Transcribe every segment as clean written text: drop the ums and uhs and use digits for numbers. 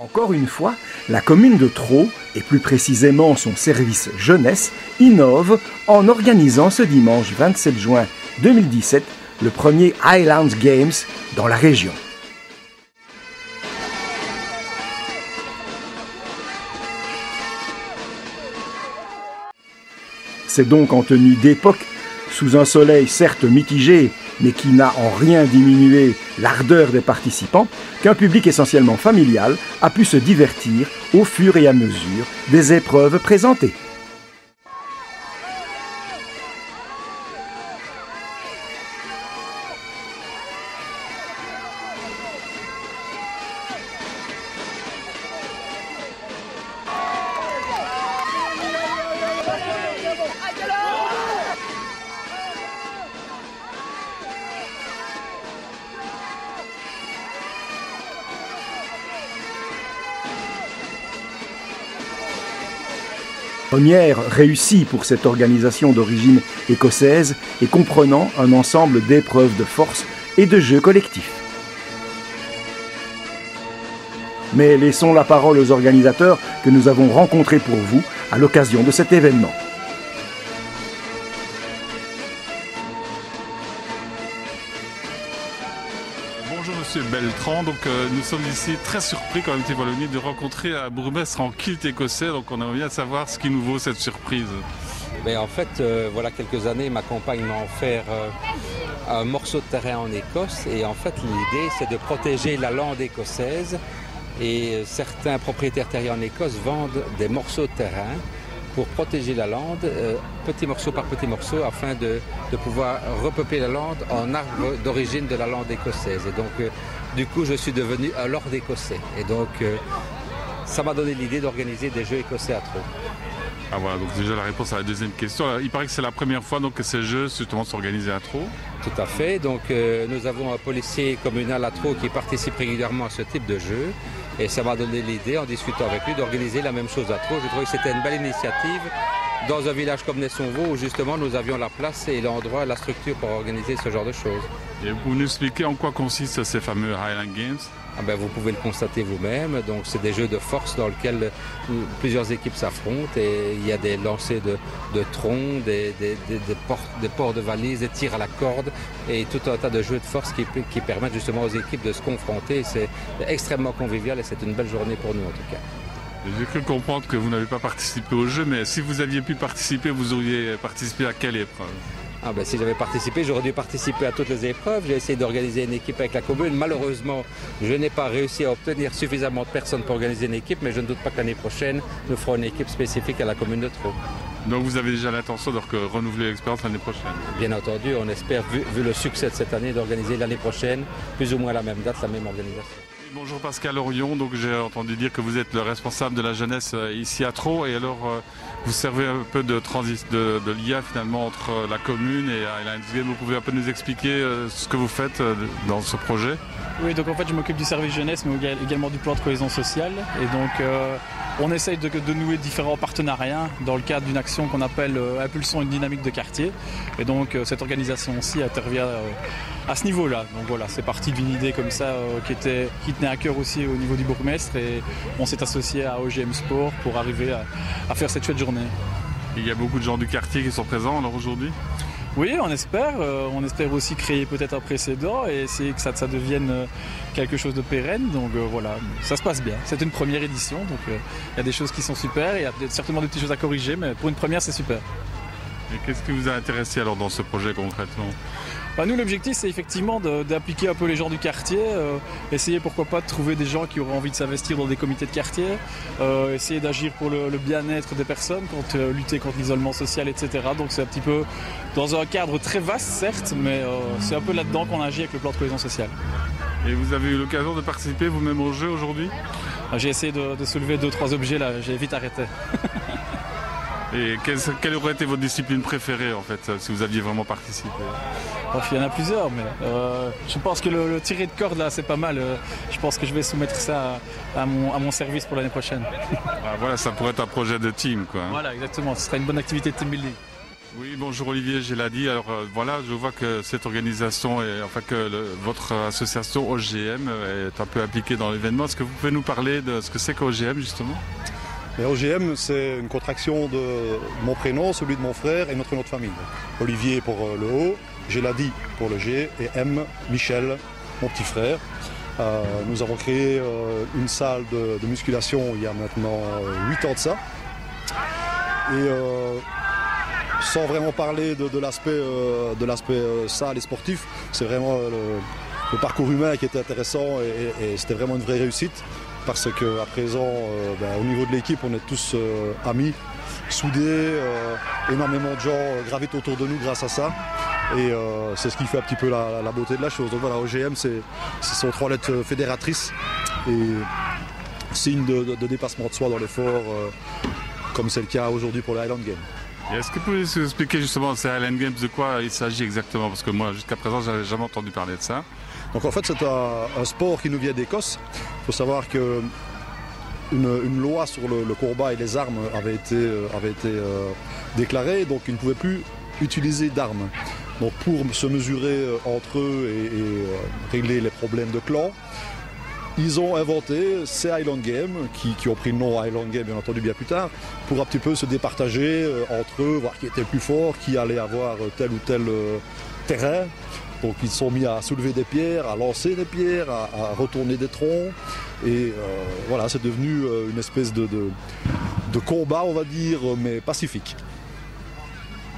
Encore une fois, la commune de Traux, et plus précisément son service jeunesse, innove en organisant ce dimanche 27 juin 2017 le premier Highlands Games dans la région. C'est donc en tenue d'époque, sous un soleil certes mitigé, mais qui n'a en rien diminué l'ardeur des participants, qu'un public essentiellement familial a pu se divertir au fur et à mesure des épreuves présentées. Première réussie pour cette organisation d'origine écossaise et comprenant un ensemble d'épreuves de force et de jeux collectifs. Mais laissons la parole aux organisateurs que nous avons rencontrés pour vous à l'occasion de cet événement. Bonjour Monsieur Beltran, donc nous sommes ici très surpris quand même Wallonie de rencontrer un bourgmestre en kilt écossais, donc on aimerait bien savoir ce qui nous vaut cette surprise. Mais en fait, voilà quelques années, ma compagne m'a offert un morceau de terrain en Écosse et en fait l'idée c'est de protéger la lande écossaise et certains propriétaires terriens en Écosse vendent des morceaux de terrain pour protéger la lande, petit morceau par petit morceau, afin de pouvoir repeupler la lande en arbre d'origine de la lande écossaise. Et donc, du coup, je suis devenu un lord écossais. Et donc, ça m'a donné l'idée d'organiser des jeux écossais à Traux. Ah voilà, donc déjà la réponse à la deuxième question. Il paraît que c'est la première fois donc, que ces jeux justement s'organisent à Traux. Tout à fait. Donc, nous avons un policier communal à Traux qui participe régulièrement à ce type de jeu. Et ça m'a donné l'idée, en discutant avec lui, d'organiser la même chose à Traux. Je trouvais que c'était une belle initiative dans un village comme Nessonvaux où justement nous avions la place et l'endroit, la structure pour organiser ce genre de choses. Et vous nous expliquez en quoi consistent ces fameux Highland Games? Vous pouvez le constater vous-même. Donc c'est des jeux de force dans lesquels plusieurs équipes s'affrontent et il y a des lancers de troncs, des ports de valises, des tirs à la corde et tout un tas de jeux de force qui permettent justement aux équipes de se confronter. C'est extrêmement convivial et c'est une belle journée pour nous en tout cas. J'ai cru comprendre que vous n'avez pas participé au jeu, mais si vous aviez pu participer, vous auriez participé à quelle épreuve? Si j'avais participé, j'aurais dû participer à toutes les épreuves. J'ai essayé d'organiser une équipe avec la commune. Malheureusement, je n'ai pas réussi à obtenir suffisamment de personnes pour organiser une équipe, mais je ne doute pas que l'année prochaine, nous ferons une équipe spécifique à la commune de Traux. Donc vous avez déjà l'intention de renouveler l'expérience l'année prochaine? Bien entendu, on espère, vu le succès de cette année, d'organiser l'année prochaine, plus ou moins à la même date, la même organisation. Bonjour Pascal Orion, donc j'ai entendu dire que vous êtes le responsable de la jeunesse ici à Traux et alors vous servez un peu de lien finalement entre la commune et Highlands Games. Vous pouvez un peu nous expliquer ce que vous faites dans ce projet? Oui, donc en fait je m'occupe du service jeunesse mais également du plan de cohésion sociale et donc on essaye de nouer différents partenariats dans le cadre d'une action qu'on appelle Impulsons une dynamique de quartier et donc cette organisation aussi intervient à ce niveau-là. Donc voilà, c'est parti d'une idée comme ça qui tenait à cœur aussi au niveau du bourgmestre et on s'est associé à OGM Sport pour arriver à faire cette chouette journée. Il y a beaucoup de gens du quartier qui sont présents alors aujourd'hui? Oui, on espère aussi créer peut-être un précédent et essayer que ça devienne quelque chose de pérenne. Donc voilà, ça se passe bien. C'est une première édition, donc il y a des choses qui sont super, il y a certainement des petites choses à corriger, mais pour une première, c'est super. Et qu'est-ce qui vous a intéressé alors dans ce projet concrètement? Nous, l'objectif, c'est effectivement d'appliquer un peu les gens du quartier, essayer pourquoi pas de trouver des gens qui auraient envie de s'investir dans des comités de quartier, essayer d'agir pour le bien-être des personnes, lutter contre l'isolement social, etc. Donc c'est un petit peu dans un cadre très vaste, certes, mais c'est un peu là-dedans qu'on agit avec le plan de cohésion sociale. Et vous avez eu l'occasion de participer vous-même au jeu aujourd'hui? J'ai essayé de soulever 2-3 objets, là, j'ai vite arrêté. Et quelle aurait été votre discipline préférée en fait, si vous aviez vraiment participé? Il y en a plusieurs, mais je pense que le tirer de corde là c'est pas mal. Je pense que je vais soumettre ça à mon service pour l'année prochaine. Voilà, ça pourrait être un projet de team quoi. Voilà, exactement, ce sera une bonne activité de team building. Oui, bonjour Olivier Geladi. Alors voilà, je vois que cette organisation, votre association OGM est un peu impliquée dans l'événement. Est-ce que vous pouvez nous parler de ce que c'est qu'OGM justement? Et OGM, c'est une contraction de mon prénom, celui de mon frère et notre nom de famille. Olivier pour le O, Geladi pour le G et M, Michel, mon petit frère. Nous avons créé une salle de musculation il y a maintenant 8 ans de ça. Et sans vraiment parler de l'aspect salle et sportif, c'est vraiment le parcours humain qui était intéressant et c'était vraiment une vraie réussite. Parce qu'à présent, au niveau de l'équipe, on est tous amis, soudés, énormément de gens gravitent autour de nous grâce à ça. Et c'est ce qui fait un petit peu la beauté de la chose. Donc voilà, OGM, c'est son 3 lettres fédératrices et signe de dépassement de soi dans l'effort, comme c'est le cas aujourd'hui pour les Highland Games. Est-ce que vous pouvez nous expliquer justement ces Highland Games, de quoi il s'agit exactement? Parce que moi, jusqu'à présent, je n'avais jamais entendu parler de ça. Donc en fait, c'est un sport qui nous vient d'Écosse. Il faut savoir que une loi sur le combat et les armes avait été déclarée, donc ils ne pouvaient plus utiliser d'armes. Donc pour se mesurer entre eux et régler les problèmes de clan, ils ont inventé ces Highland Games, qui ont pris le nom Highland Games bien entendu bien plus tard, pour un petit peu se départager entre eux, voir qui était le plus fort, qui allait avoir tel ou tel terrain. Donc ils se sont mis à soulever des pierres, à lancer des pierres, à retourner des troncs. Et voilà, c'est devenu une espèce de combat, on va dire, mais pacifique.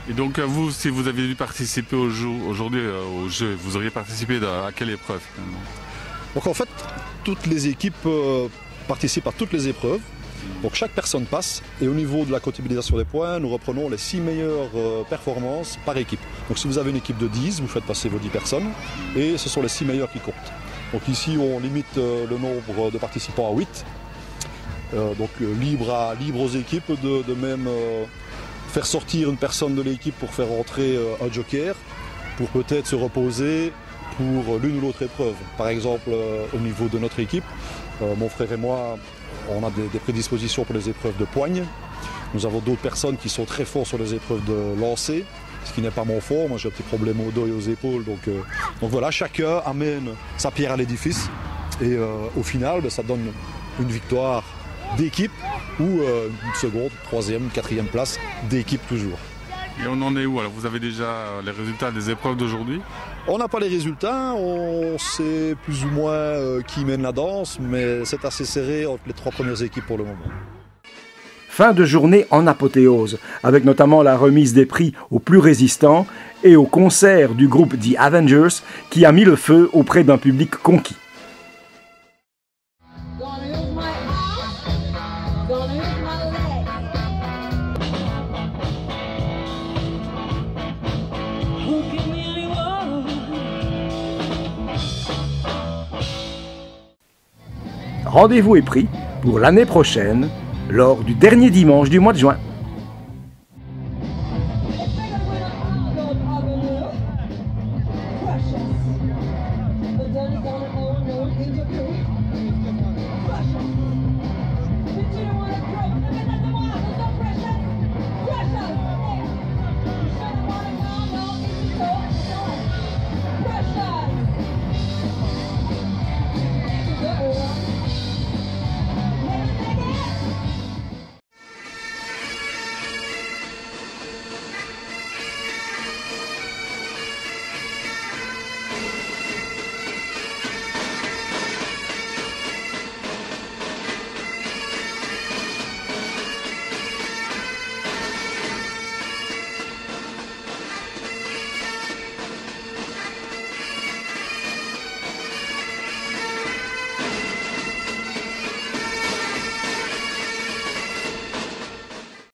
Et donc vous, si vous aviez dû participer aujourd'hui au jeu, vous auriez participé à quelle épreuve finalement? Donc en fait, toutes les équipes participent à toutes les épreuves. Donc chaque personne passe et au niveau de la comptabilisation des points, nous reprenons les 6 meilleures performances par équipe. Donc si vous avez une équipe de 10, vous faites passer vos 10 personnes et ce sont les 6 meilleurs qui comptent. Donc ici on limite le nombre de participants à 8. Donc libre aux équipes de même faire sortir une personne de l'équipe pour faire entrer un joker, pour peut-être se reposer pour l'une ou l'autre épreuve. Par exemple au niveau de notre équipe, mon frère et moi, on a des prédispositions pour les épreuves de poigne. Nous avons d'autres personnes qui sont très forts sur les épreuves de lancer, ce qui n'est pas mon fort. Moi j'ai un petit problème au dos et aux épaules. Donc voilà, chacun amène sa pierre à l'édifice. Et au final, ça donne une victoire d'équipe ou une seconde, troisième, quatrième place d'équipe toujours. Et on en est où? Alors vous avez déjà les résultats des épreuves d'aujourd'hui? On n'a pas les résultats, on sait plus ou moins qui mène la danse, mais c'est assez serré entre les 3 premières équipes pour le moment. Fin de journée en apothéose, avec notamment la remise des prix aux plus résistants et au concert du groupe The Avengers qui a mis le feu auprès d'un public conquis. Rendez-vous est pris pour l'année prochaine, lors du dernier dimanche du mois de juin.